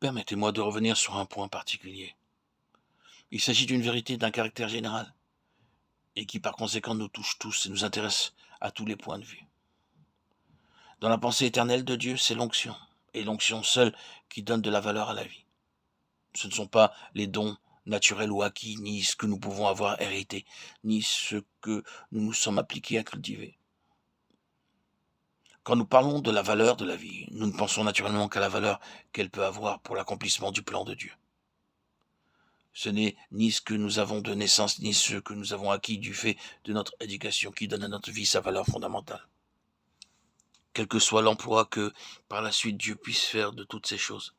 Permettez-moi de revenir sur un point particulier. Il s'agit d'une vérité d'un caractère général et qui par conséquent nous touche tous et nous intéresse à tous les points de vue. Dans la pensée éternelle de Dieu, c'est l'onction, et l'onction seule qui donne de la valeur à la vie. Ce ne sont pas les dons naturels ou acquis, ni ce que nous pouvons avoir hérité, ni ce que nous nous sommes appliqués à cultiver. Quand nous parlons de la valeur de la vie, nous ne pensons naturellement qu'à la valeur qu'elle peut avoir pour l'accomplissement du plan de Dieu. Ce n'est ni ce que nous avons de naissance, ni ce que nous avons acquis du fait de notre éducation qui donne à notre vie sa valeur fondamentale. Quel que soit l'emploi que, par la suite, Dieu puisse faire de toutes ces choses,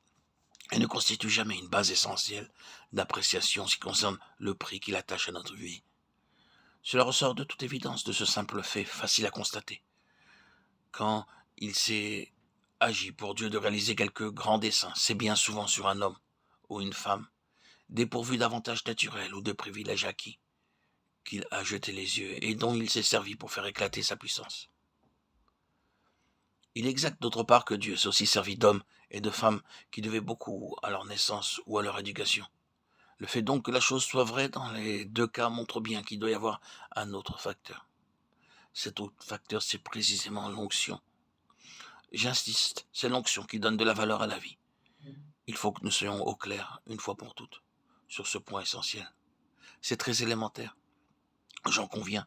elle ne constitue jamais une base essentielle d'appréciation en ce qui concerne le prix qu'il attache à notre vie. Cela ressort de toute évidence de ce simple fait, facile à constater. Quand il s'est agi pour Dieu de réaliser quelque grand dessein, c'est bien souvent sur un homme ou une femme, dépourvu d'avantages naturels ou de privilèges acquis, qu'il a jeté les yeux et dont il s'est servi pour faire éclater sa puissance. Il est exact d'autre part que Dieu s'est aussi servi d'hommes et de femmes qui devaient beaucoup à leur naissance ou à leur éducation. Le fait donc que la chose soit vraie dans les deux cas montre bien qu'il doit y avoir un autre facteur. Cet autre facteur, c'est précisément l'onction. J'insiste, c'est l'onction qui donne de la valeur à la vie. Il faut que nous soyons au clair, une fois pour toutes, sur ce point essentiel. C'est très élémentaire, j'en conviens,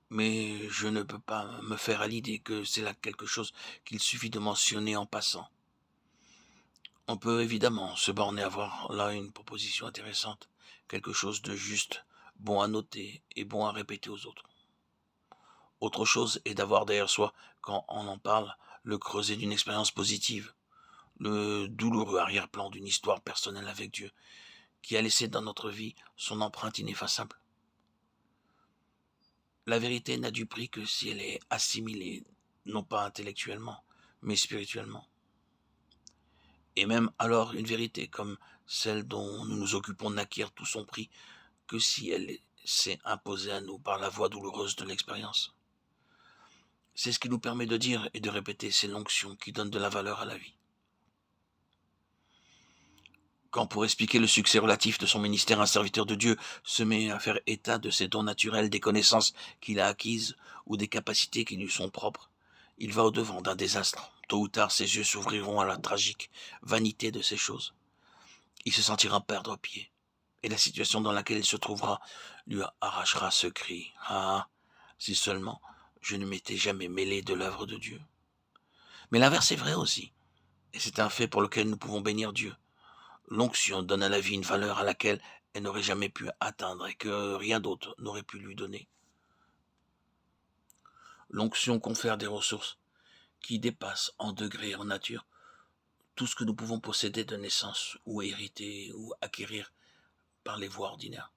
mais je ne peux pas me faire à l'idée que c'est là quelque chose qu'il suffit de mentionner en passant. On peut évidemment se borner à voir là une proposition intéressante, quelque chose de juste, bon à noter et bon à répéter aux autres. Autre chose est d'avoir derrière soi, quand on en parle, le creuset d'une expérience positive, le douloureux arrière-plan d'une histoire personnelle avec Dieu, qui a laissé dans notre vie son empreinte ineffaçable. La vérité n'a du prix que si elle est assimilée, non pas intellectuellement, mais spirituellement. Et même alors une vérité comme celle dont nous nous occupons n'acquiert tout son prix que si elle s'est imposée à nous par la voie douloureuse de l'expérience. C'est ce qui nous permet de dire et de répéter, c'est l'onction qui donne de la valeur à la vie. Quand pour expliquer le succès relatif de son ministère, un serviteur de Dieu se met à faire état de ses dons naturels, des connaissances qu'il a acquises ou des capacités qui lui sont propres, il va au-devant d'un désastre. Tôt ou tard, ses yeux s'ouvriront à la tragique vanité de ces choses. Il se sentira perdre pied, et la situation dans laquelle il se trouvera lui arrachera ce cri. Ah, si seulement je ne m'étais jamais mêlé de l'œuvre de Dieu. Mais l'inverse est vrai aussi, et c'est un fait pour lequel nous pouvons bénir Dieu. L'onction donne à la vie une valeur à laquelle elle n'aurait jamais pu atteindre et que rien d'autre n'aurait pu lui donner. L'onction confère des ressources qui dépassent en degré et en nature tout ce que nous pouvons posséder de naissance ou hériter ou acquérir par les voies ordinaires.